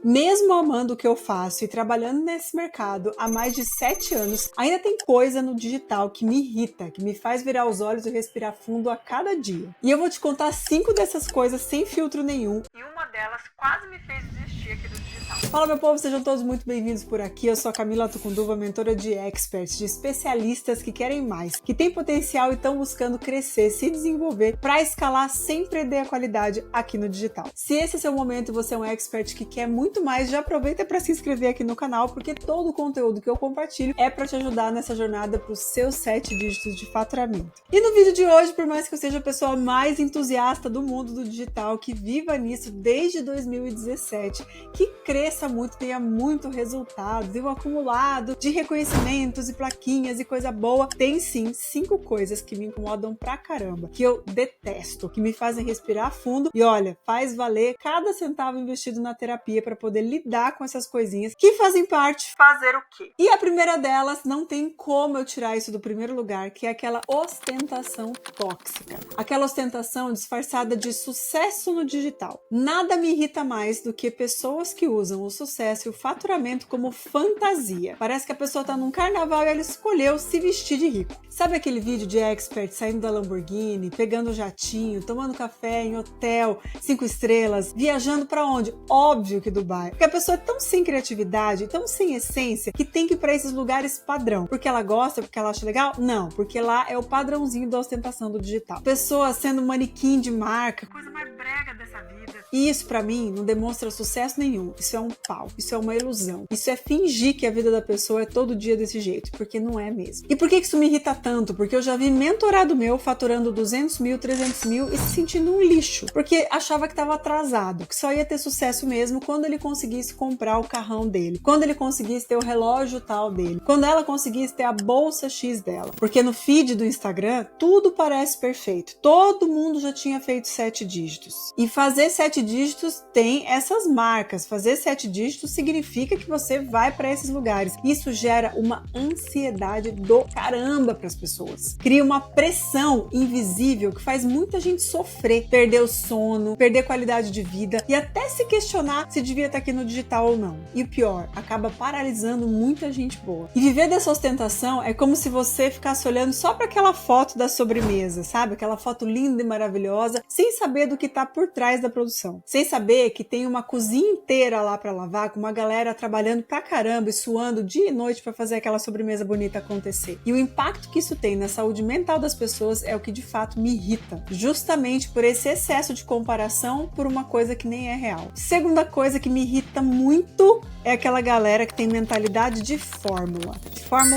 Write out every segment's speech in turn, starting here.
Mesmo amando o que eu faço e trabalhando nesse mercado há mais de 7 anos, ainda tem coisa no digital que me irrita, que me faz virar os olhos e respirar fundo a cada dia. E eu vou te contar 5 dessas coisas sem filtro nenhum. E uma delas quase me fez desistir aqui do digital. Fala, meu povo, sejam todos muito bem-vindos por aqui. Eu sou a Camila Tucunduva, mentora de experts, de especialistas que querem mais, que têm potencial e estão buscando crescer, se desenvolver para escalar sem perder a qualidade aqui no digital. Se esse é seu momento e você é um expert que quer muito mais, já aproveita para se inscrever aqui no canal, porque todo o conteúdo que eu compartilho é para te ajudar nessa jornada para os seus 7 dígitos de faturamento. E no vídeo de hoje, por mais que eu seja a pessoa mais entusiasta do mundo do digital, que viva nisso desde 2017, que cresça muito, tenha muito resultado, viu, acumulado de reconhecimentos e plaquinhas e coisa boa, tem sim 5 coisas que me incomodam pra caramba, que eu detesto, que me fazem respirar fundo e olha, faz valer cada centavo investido na terapia para poder lidar com essas coisinhas que fazem parte. Fazer o quê? E a primeira delas, não tem como eu tirar isso do primeiro lugar, que é aquela ostentação tóxica. Aquela ostentação disfarçada de sucesso no digital. Nada me irrita mais do que pessoas que usam o sucesso e o faturamento como fantasia. Parece que a pessoa tá num carnaval e ela escolheu se vestir de rico. Sabe aquele vídeo de expert saindo da Lamborghini, pegando o jatinho, tomando café em hotel, 5 estrelas, viajando pra onde? Óbvio que Dubai. Porque a pessoa é tão sem criatividade, tão sem essência, que tem que ir pra esses lugares padrão. Porque ela gosta, porque ela acha legal? Não, porque lá é o padrãozinho da ostentação do digital. Pessoa sendo manequim de marca, coisa mais brega dessa vida. E isso pra mim não demonstra sucesso nenhum. Isso é um pau, isso é uma ilusão. Isso é fingir que a vida da pessoa é todo dia desse jeito, porque não é mesmo. E por que isso me irrita tanto? Porque eu já vi mentorado meu faturando 200 mil, 300 mil e se sentindo um lixo, porque achava que estava atrasado, que só ia ter sucesso mesmo quando ele conseguisse comprar o carrão dele, quando ele conseguisse ter o relógio tal dele, quando ela conseguisse ter a bolsa X dela. Porque no feed do Instagram, tudo parece perfeito. Todo mundo já tinha feito 7 dígitos. E fazer 7 dígitos tem essas marcas. Fazer 7 dígitos significa que você vai para esses lugares. Isso gera uma ansiedade do caramba para as pessoas. Cria uma pressão invisível que faz muita gente sofrer, perder o sono, perder qualidade de vida e até se questionar se devia estar aqui no digital ou não. E o pior, acaba paralisando muita gente boa. E viver dessa ostentação é como se você ficasse olhando só para aquela foto da sobremesa, sabe? Aquela foto linda e maravilhosa, sem saber do que está por trás da produção. Sem saber que tem uma cozinha inteira lá para lavar, com uma galera trabalhando pra caramba e suando dia e noite para fazer aquela sobremesa bonita acontecer. E o impacto que isso tem na saúde mental das pessoas é o que de fato me irrita, justamente por esse excesso de comparação por uma coisa que nem é real. Segunda coisa que me irrita muito é aquela galera que tem mentalidade de fórmula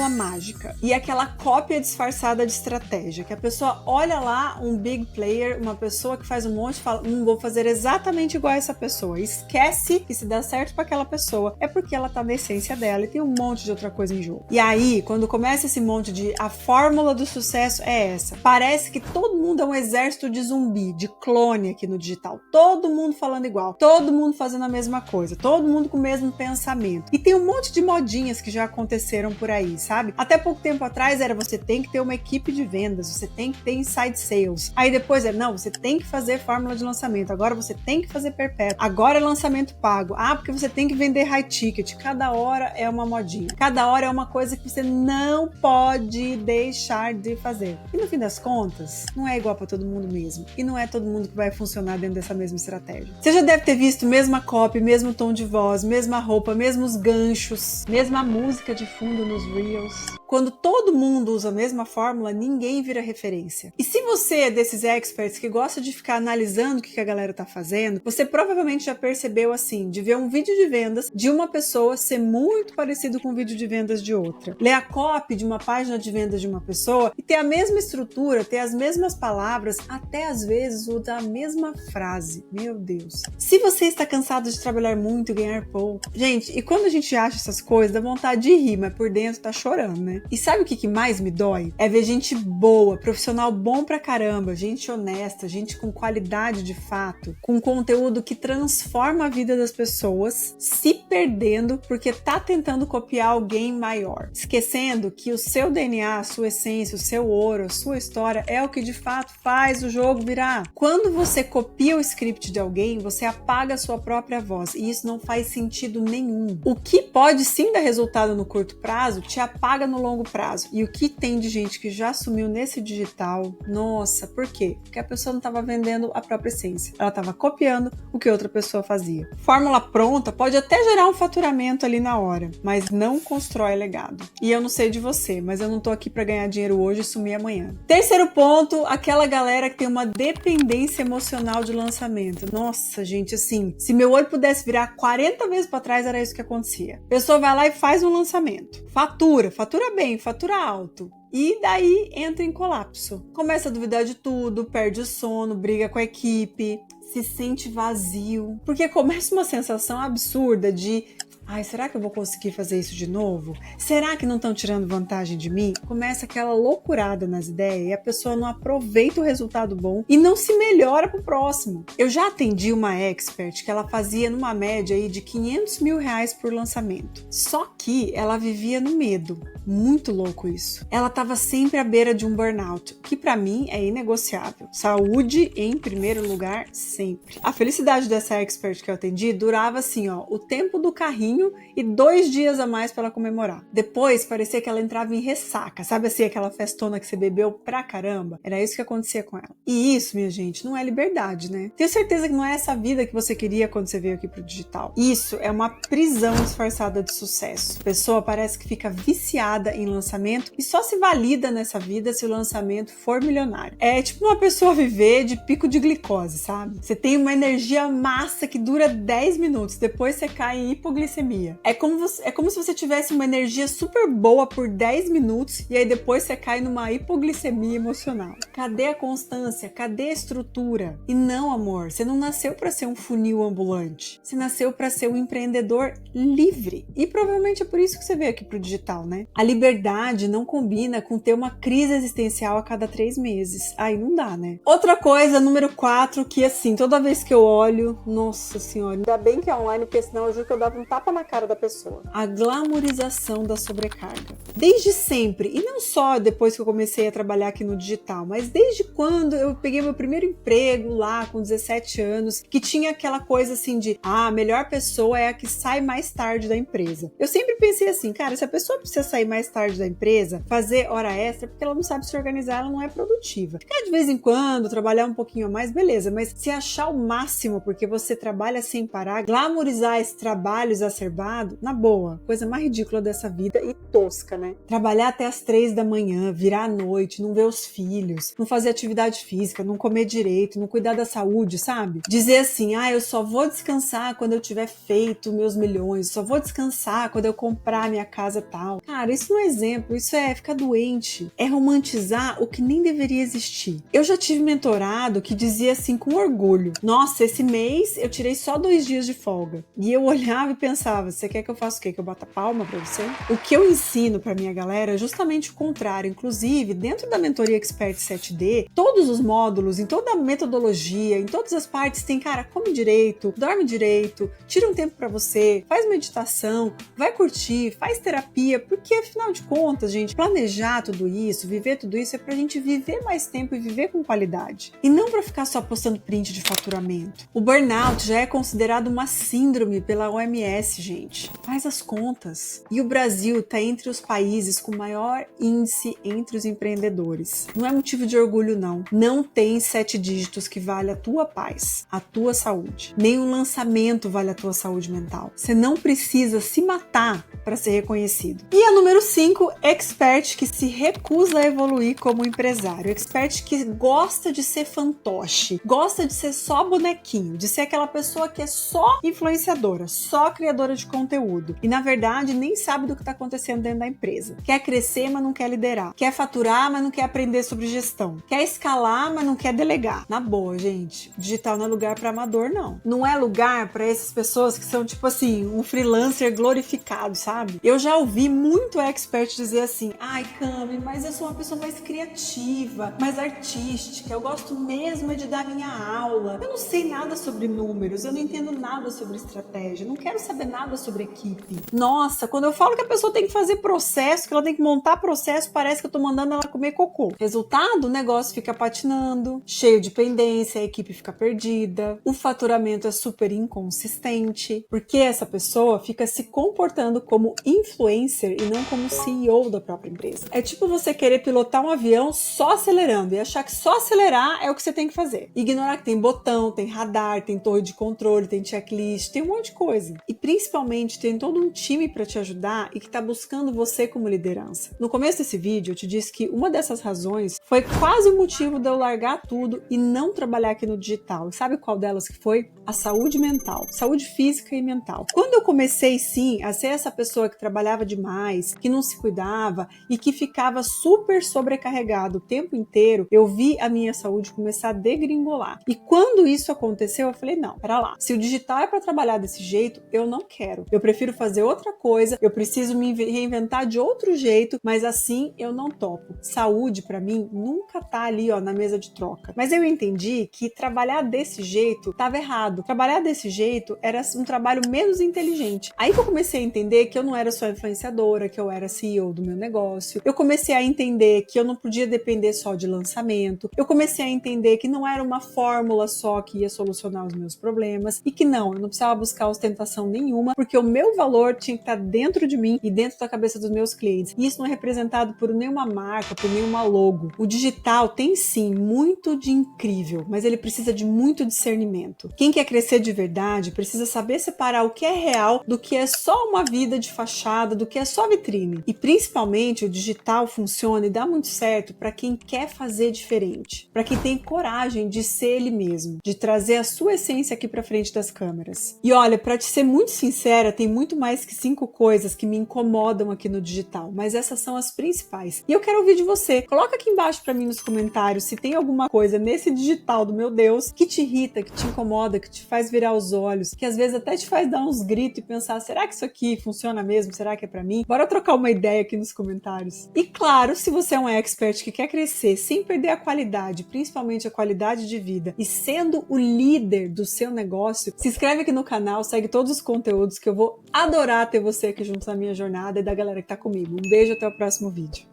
mágica, e aquela cópia disfarçada de estratégia, que a pessoa olha lá um big player, uma pessoa que faz um monte e fala, vou fazer exatamente igual a essa pessoa, esquece que se dá certo para aquela pessoa é porque ela tá na essência dela e tem um monte de outra coisa em jogo. E aí, quando começa esse monte de a fórmula do sucesso é essa, parece que todo mundo é um exército de zumbi, de clone aqui no digital, todo mundo falando igual, todo mundo fazendo a mesma coisa, todo mundo com o mesmo pensamento. E tem um monte de modinhas que já aconteceram por aí, sabe? Até pouco tempo atrás era você tem que ter uma equipe de vendas, você tem que ter inside sales. Aí depois não, você tem que fazer fórmula de lançamento, agora você tem que fazer perpétuo, agora é lançamento pago, porque você tem que vender high ticket. Cada hora é uma modinha, cada hora é uma coisa que você não pode deixar de fazer. E no fim das contas, não é igual para todo mundo mesmo, e não é todo mundo que vai funcionar dentro dessa mesma estratégia. Você já deve ter visto mesma copy, mesmo tom de voz, mesma roupa, mesmos ganchos, mesma música de fundo nos Reels. Quando todo mundo usa a mesma fórmula, ninguém vira referência. E se você é desses experts que gosta de ficar analisando o que a galera tá fazendo, você provavelmente já percebeu assim, de ver um vídeo de vendas de uma pessoa ser muito parecido com o vídeo de vendas de outra. Ler a copy de uma página de vendas de uma pessoa e ter a mesma estrutura, ter as mesmas palavras, até às vezes usar a mesma frase. Meu Deus. Se você está cansado de trabalhar muito e ganhar pouco, gente, e quando a gente acha essas coisas, dá vontade de rir, mas por dentro tá chorando, né? E sabe o que mais me dói? É ver gente boa, profissional bom pra caramba, gente honesta, gente com qualidade de fato, com conteúdo que transforma a vida das pessoas, se perdendo porque tá tentando copiar alguém maior, esquecendo que o seu DNA, a sua essência, o seu ouro, a sua história é o que de fato faz o jogo virar. Quando você copia o script de alguém, você apaga a sua própria voz e isso não faz sentido nenhum. O que pode sim dar resultado no curto prazo, te apaga no longo prazo. E o que tem de gente que já sumiu nesse digital, nossa, por quê? Porque a pessoa não estava vendendo a própria essência, ela estava copiando o que outra pessoa fazia. Fórmula pronta pode até gerar um faturamento ali na hora, mas não constrói legado. E eu não sei de você, mas eu não tô aqui para ganhar dinheiro hoje e sumir amanhã. Terceiro ponto, aquela galera que tem uma dependência emocional de lançamento. Nossa, gente, assim, se meu olho pudesse virar 40 vezes para trás, era isso que acontecia. A pessoa vai lá e faz um lançamento. Fatura bem, fatura alto. E daí entra em colapso. Começa a duvidar de tudo, perde o sono, briga com a equipe, se sente vazio. Porque começa uma sensação absurda de: ai, será que eu vou conseguir fazer isso de novo? Será que não estão tirando vantagem de mim? Começa aquela loucurada nas ideias e a pessoa não aproveita o resultado bom e não se melhora pro próximo. Eu já atendi uma expert que ela fazia numa média aí de R$500 mil por lançamento. Só que ela vivia no medo. Muito louco isso. Ela estava sempre à beira de um burnout, que para mim é inegociável. Saúde em primeiro lugar, sempre. A felicidade dessa expert que eu atendi durava assim, ó, o tempo do carrinho e 2 dias a mais para ela comemorar. Depois parecia que ela entrava em ressaca, sabe assim, aquela festona que você bebeu pra caramba? Era isso que acontecia com ela. E isso, minha gente, não é liberdade, né? Tenho certeza que não é essa vida que você queria quando você veio aqui pro digital. Isso é uma prisão disfarçada de sucesso. A pessoa parece que fica viciada em lançamento e só se valida nessa vida se o lançamento for milionário. É tipo uma pessoa viver de pico de glicose, sabe? Você tem uma energia massa que dura 10 minutos, depois você cai em hipoglicemia. É como se você tivesse uma energia super boa por 10 minutos e aí depois você cai numa hipoglicemia emocional. Cadê a constância? Cadê a estrutura? E não, amor, você não nasceu para ser um funil ambulante. Você nasceu para ser um empreendedor livre. E provavelmente é por isso que você veio aqui pro digital, né? A liberdade não combina com ter uma crise existencial a cada 3 meses. Aí não dá, né? Outra coisa, número 4, que assim, toda vez que eu olho, nossa senhora, ainda bem que é online, porque senão eu juro que eu dava um tapa na cara da pessoa. A glamorização da sobrecarga. Desde sempre, e não só depois que eu comecei a trabalhar aqui no digital, mas desde quando eu peguei meu primeiro emprego lá com 17 anos, que tinha aquela coisa assim de, a melhor pessoa é a que sai mais tarde da empresa. Eu sempre pensei assim, cara, se a pessoa precisa sair mais tarde da empresa, fazer hora extra, porque ela não sabe se organizar, ela não é produtiva. Ficar de vez em quando, trabalhar um pouquinho a mais, beleza, mas se achar o máximo porque você trabalha sem parar, glamorizar esse trabalho exacerbado, na boa, coisa mais ridícula dessa vida e tosca, né? Trabalhar até as 3 da manhã, virar à noite, não ver os filhos, não fazer atividade física, não comer direito, não cuidar da saúde, sabe? Dizer assim, eu só vou descansar quando eu tiver feito meus milhões, só vou descansar quando eu comprar minha casa tal. Cara, isso não é exemplo, isso é ficar doente, é romantizar o que nem deveria existir. Eu já tive mentorado que dizia assim com orgulho, nossa, esse mês eu tirei só 2 dias de folga. E eu olhava e pensava, você quer que eu faça o quê? Que eu bata palma pra você? O que eu ensino pra minha galera é justamente o contrário. Inclusive, dentro da mentoria Expert 7D, todos os módulos, em toda a metodologia, em todas as partes tem, cara, come direito, dorme direito, tira um tempo pra você, faz meditação, vai curtir, faz terapia, porque afinal de contas, gente, planejar tudo isso, viver tudo isso é pra gente viver mais tempo e viver com qualidade. E não pra ficar só postando print de faturamento. O burnout já é considerado uma síndrome pela OMS, gente. Faz as contas. E o Brasil tá entre os países com maior índice entre os empreendedores. Não é motivo de orgulho, não. Não tem 7 dígitos que vale a tua paz, a tua saúde. Nem um lançamento vale a tua saúde mental. Você não precisa se matar para ser reconhecido. E a número 5, expert que se recusa a evoluir como empresário. Expert que gosta de ser fantoche, gosta de ser só bonequinho, de ser aquela pessoa que é só influenciadora, só criadora de conteúdo. E na verdade nem sabe do que está acontecendo dentro da empresa. Quer crescer, mas não quer liderar. Quer faturar, mas não quer aprender sobre gestão. Quer escalar, mas não quer delegar. Na boa, gente, digital não é lugar para amador, não. Não é lugar para essas pessoas que são tipo assim, um freelancer glorificado. resultado, sabe? Eu já ouvi muito expert dizer assim: ai, Cami, mas eu sou uma pessoa mais criativa, mais artística, eu gosto mesmo de dar minha aula. Eu não sei nada sobre números, eu não entendo nada sobre estratégia, não quero saber nada sobre equipe. Nossa, quando eu falo que a pessoa tem que fazer processo, que ela tem que montar processo, parece que eu tô mandando ela comer cocô. Resultado, o negócio fica patinando, cheio de pendência, a equipe fica perdida, o faturamento é super inconsistente, porque essa pessoa fica se comportando como influencer e não como CEO da própria empresa. É tipo você querer pilotar um avião só acelerando e achar que só acelerar é o que você tem que fazer. Ignorar que tem botão, tem radar, tem torre de controle, tem checklist, tem um monte de coisa. E principalmente tem todo um time para te ajudar e que tá buscando você como liderança. No começo desse vídeo eu te disse que uma dessas razões foi quase o motivo de eu largar tudo e não trabalhar aqui no digital. E sabe qual delas que foi? A saúde mental, saúde física e mental. Quando eu comecei sim a ser essa pessoa que trabalhava demais, que não se cuidava e que ficava super sobrecarregado o tempo inteiro, eu vi a minha saúde começar a degringolar. E quando isso aconteceu, eu falei, não, pera lá, se o digital é para trabalhar desse jeito, eu não quero. Eu prefiro fazer outra coisa, eu preciso me reinventar de outro jeito, mas assim eu não topo. Saúde para mim nunca tá ali, ó, na mesa de troca. Mas eu entendi que trabalhar desse jeito estava errado. Trabalhar desse jeito era um trabalho menos inteligente. Aí que eu comecei a entender que eu não era só influenciadora, que eu era CEO do meu negócio. Eu comecei a entender que eu não podia depender só de lançamento. Eu comecei a entender que não era uma fórmula só que ia solucionar os meus problemas e que não, eu não precisava buscar ostentação nenhuma, porque o meu valor tinha que estar dentro de mim e dentro da cabeça dos meus clientes. E isso não é representado por nenhuma marca, por nenhuma logo. O digital tem sim muito de incrível, mas ele precisa de muito discernimento. Quem quer crescer de verdade precisa saber separar o que é real do que é só uma vida de fachada, do que é só vitrine. E principalmente o digital funciona e dá muito certo para quem quer fazer diferente, para quem tem coragem de ser ele mesmo, de trazer a sua essência aqui para frente das câmeras. E olha, para te ser muito sincera, tem muito mais que 5 coisas que me incomodam aqui no digital, mas essas são as principais. E eu quero ouvir de você. Coloca aqui embaixo para mim nos comentários se tem alguma coisa nesse digital do meu Deus que te irrita, que te incomoda, que te faz virar os olhos, que às vezes até te faz dar uns gritos e pensar, será que isso aqui funciona mesmo? Será que é para mim? Bora trocar uma ideia aqui nos comentários. E claro, se você é um expert que quer crescer sem perder a qualidade, principalmente a qualidade de vida, e sendo o líder do seu negócio, se inscreve aqui no canal, segue todos os conteúdos que eu vou adorar ter você aqui junto na minha jornada e da galera que tá comigo. Um beijo, até o próximo vídeo.